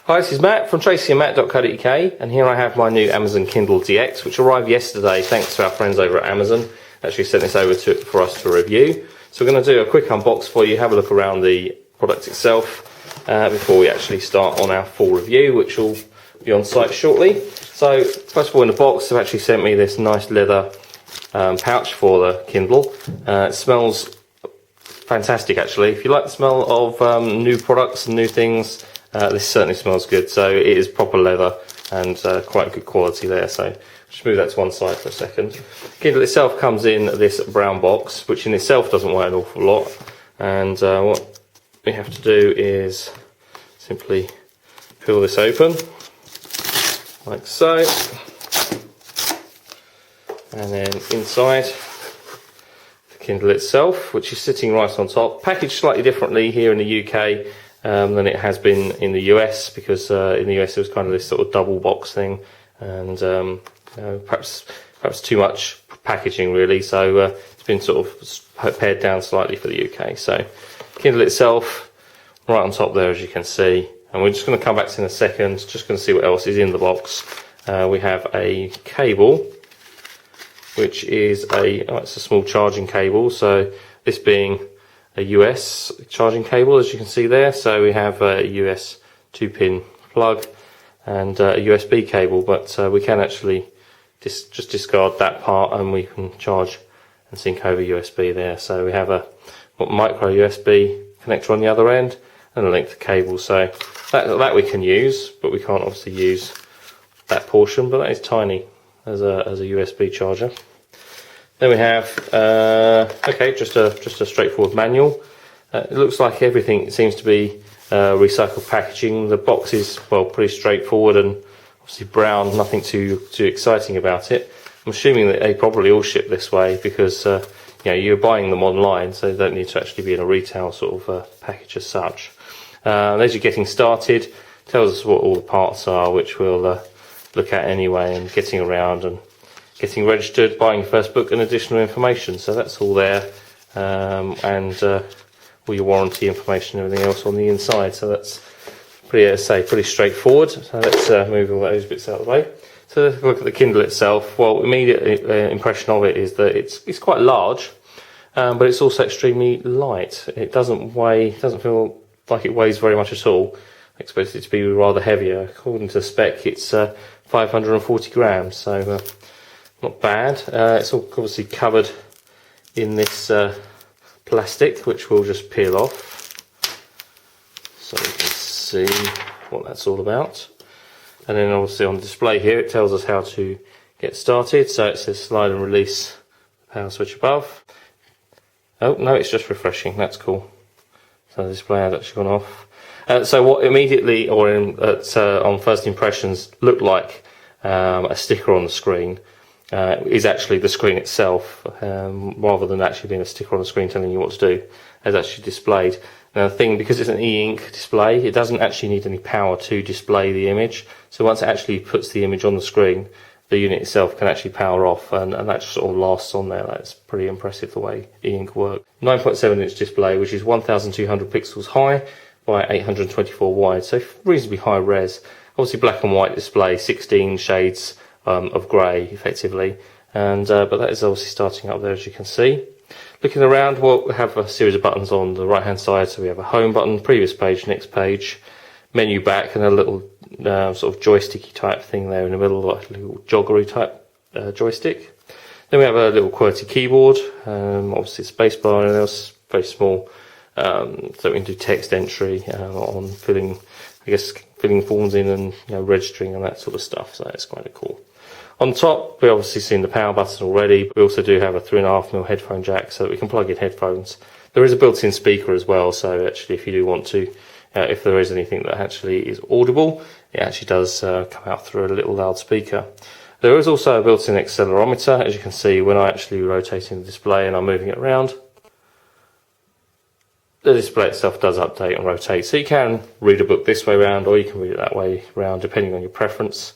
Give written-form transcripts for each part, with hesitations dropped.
Hi, this is Matt from tracyandmatt.co.uk, and here I have my new Amazon Kindle DX, which arrived yesterday thanks to our friends over at Amazon. Actually sent this over for us to review. So we're going to do a quick unbox for you, have a look around the product itself before we actually start on our full review, which will be on site shortly. So first of all, in the box they've actually sent me this nice leather pouch for the Kindle. It smells fantastic actually. If you like the smell of new products and new things, this certainly smells good. So it is proper leather and quite good quality there. So just move that to one side for a second. Kindle itself comes in this brown box, which in itself doesn't weigh an awful lot. And what we have to do is simply peel this open, like so. And then inside the Kindle itself, which is sitting right on top, packaged slightly differently here in the UK than it has been in the US, because in the US it was kind of this sort of double box thing, and perhaps too much packaging really, so it's been sort of pared down slightly for the UK. So Kindle itself right on top there, as you can see, and we're just going to come back to in a second, just going to see what else is in the box. We have a cable, which is it's a small charging cable, so this being a US charging cable, as you can see there. So we have a US 2-pin plug and a USB cable, but we can actually just discard that part and we can charge and sync over USB there. So we have a micro USB connector on the other end and a length of cable, so that we can use, but we can't obviously use that portion, but that is tiny as a USB charger. Then we have just a straightforward manual. It looks like everything seems to be recycled packaging. The box is pretty straightforward and obviously brown, nothing too exciting about it. I'm assuming that they probably all ship this way because you're buying them online, so they don't need to actually be in a retail sort of package as such. As you're getting started, tells us what all the parts are, which we'll look at anyway, and getting around and getting registered, buying your first book and additional information. So that's all there, and all your warranty information and everything else on the inside. So that's pretty straightforward. So let's move all those bits out of the way. So let's look at the Kindle itself. Well, immediate impression of it is that it's quite large, but it's also extremely light. It doesn't feel like it weighs very much at all. I expected it to be rather heavier. According to the spec, it's 540 grams, so not bad. It's all obviously covered in this plastic, which we'll just peel off so you can see what that's all about. And then obviously on display here it tells us how to get started. So it says slide and release the power switch above. Oh no, it's just refreshing, that's cool. So the display has actually gone off. So what immediately on first impressions looked like a sticker on the screen is actually the screen itself, rather than actually being a sticker on the screen telling you what to do, as actually displayed. Now the thing, because it's an e-ink display, it doesn't actually need any power to display the image. So once it actually puts the image on the screen, the unit itself can actually power off, and that just sort of lasts on there. That's pretty impressive the way e-ink works. 9.7 inch display, which is 1200 pixels high by 824 wide, so reasonably high res. Obviously black and white display, 16 shades of grey effectively, and but that is obviously starting up there, as you can see. Looking around, we have a series of buttons on the right hand side. So we have a home button, previous page, next page, menu back, and a little sort of joysticky type thing there in the middle, like a little joggery type joystick. Then we have a little QWERTY keyboard, obviously spacebar, and else very small, so we can do text entry on filling forms in and registering and that sort of stuff. So that's quite cool. On top, we've obviously seen the power button already, but we also do have a 3.5mm headphone jack so that we can plug in headphones. There is a built-in speaker as well, so actually if you do want to, if there is anything that actually is audible, it actually does come out through a little loudspeaker. There is also a built-in accelerometer, as you can see when I actually rotating the display and I'm moving it around. The display itself does update and rotate, so you can read a book this way around or you can read it that way around, depending on your preference,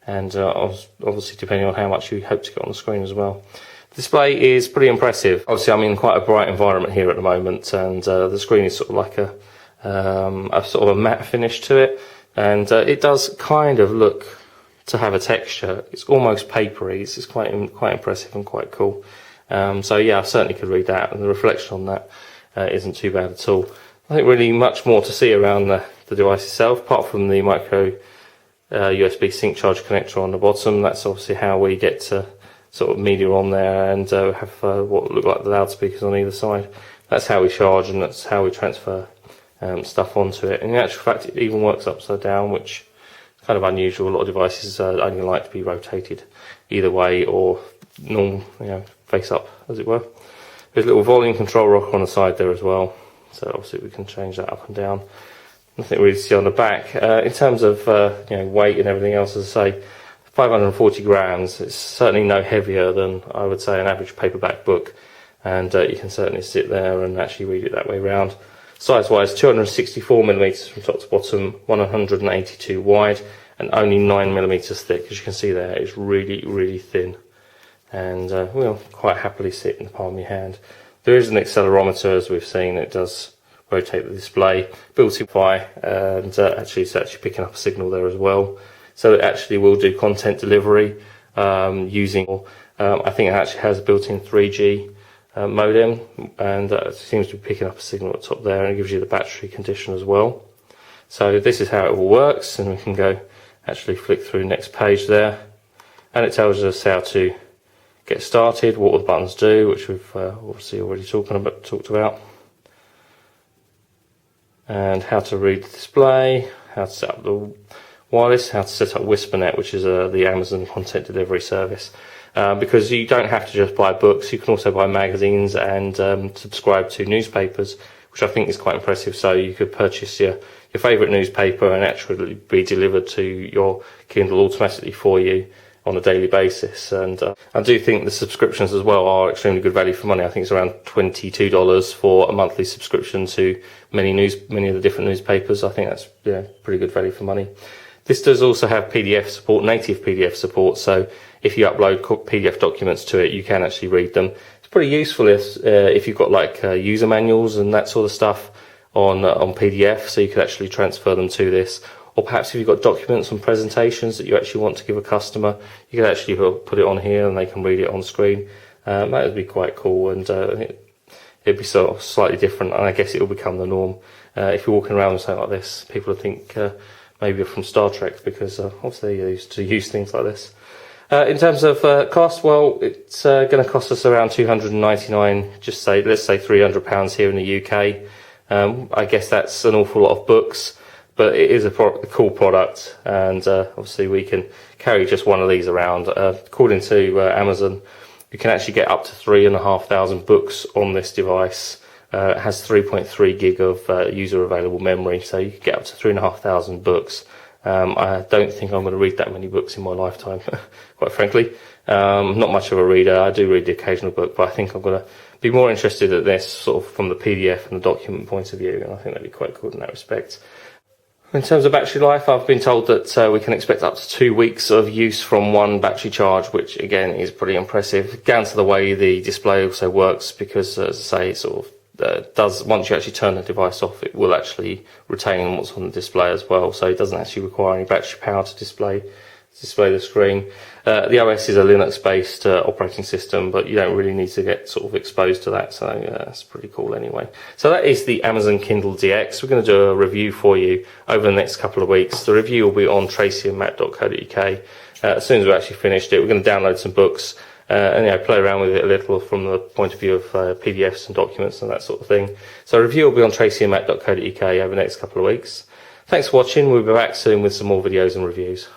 and obviously depending on how much you hope to get on the screen as well. The display is pretty impressive. Obviously I'm in quite a bright environment here at the moment, and the screen is sort of like a sort of a matte finish to it. and it does kind of look to have a texture. It's almost papery. It's quite impressive and quite cool. So yeah, I certainly could read that, and the reflection on that isn't too bad at all. I think really much more to see around the device itself, apart from the micro USB sync charge connector on the bottom. That's obviously how we get to sort of media on there and have what look like the loudspeakers on either side. That's how we charge, and that's how we transfer stuff onto it. And in actual fact, it even works upside down, which is kind of unusual. A lot of devices only like to be rotated either way, or normal, face up, as it were. There's a little volume control rocker on the side there as well, so obviously we can change that up and down. Nothing really to see on the back. In terms of weight and everything else, as I say, 540 grams. It's certainly no heavier than, I would say, an average paperback book, and you can certainly sit there and actually read it that way round. Size-wise, 264 millimeters from top to bottom, 182 wide, and only 9 millimeters thick. As you can see there, it's really, really thin, and will quite happily sit in the palm of your hand. There is an accelerometer, as we've seen. It does rotate the display, built-in Wi-Fi, and actually it's actually picking up a signal there as well. So it actually will do content delivery using, I think it actually has a built-in 3G modem, and it seems to be picking up a signal at the top there, and it gives you the battery condition as well. So this is how it all works, and we can go actually flick through the next page there, and it tells us how to get started, what all the buttons do, which we've obviously already talked about, and how to read the display, how to set up the wireless, how to set up WhisperNet, which is the Amazon content delivery service. Because you don't have to just buy books, you can also buy magazines and subscribe to newspapers, which I think is quite impressive. So you could purchase your favourite newspaper and actually be delivered to your Kindle automatically for you on a daily basis. And I do think the subscriptions as well are extremely good value for money. I think it's around $22 for a monthly subscription to many of the different newspapers. I think that's pretty good value for money. This does also have PDF support, native PDF support, so if you upload PDF documents to it, you can actually read them. It's pretty useful if you've got like user manuals and that sort of stuff on PDF, so you could actually transfer them to this. Or perhaps if you've got documents and presentations that you actually want to give a customer, you can actually put it on here and they can read it on screen. That would be quite cool, and it'd be sort of slightly different, and I guess it will become the norm. If you're walking around with something like this, people will think maybe you're from Star Trek, because obviously they used to use things like this. In terms of cost, well, it's going to cost us around $299, let's say £300 here in the UK. I guess that's an awful lot of books, but it is a cool product, and obviously we can carry just one of these around. According to Amazon, you can actually get up to 3,500 books on this device. It has 3.3 gig of user available memory, so you can get up to 3,500 books. I don't think I'm going to read that many books in my lifetime, quite frankly. Not much of a reader. I do read the occasional book, but I think I'm going to be more interested in this sort of from the PDF and the document point of view, and I think that'd be quite cool in that respect. In terms of battery life, I've been told that we can expect up to 2 weeks of use from one battery charge, which again is pretty impressive, down to the way the display also works, because as I say, it sort of once you actually turn the device off, it will actually retain what's on the display as well, so it doesn't actually require any battery power to display the screen. The OS is a Linux based operating system, but you don't really need to get sort of exposed to that, so that's pretty cool anyway. So that is the Amazon Kindle DX. We're going to do a review for you over the next couple of weeks. The review will be on tracyandmatt.co.uk. As soon as we've actually finished it, we're going to download some books and play around with it a little from the point of view of PDFs and documents and that sort of thing. So a review will be on tracyandmatt.co.uk over the next couple of weeks. Thanks for watching. We'll be back soon with some more videos and reviews.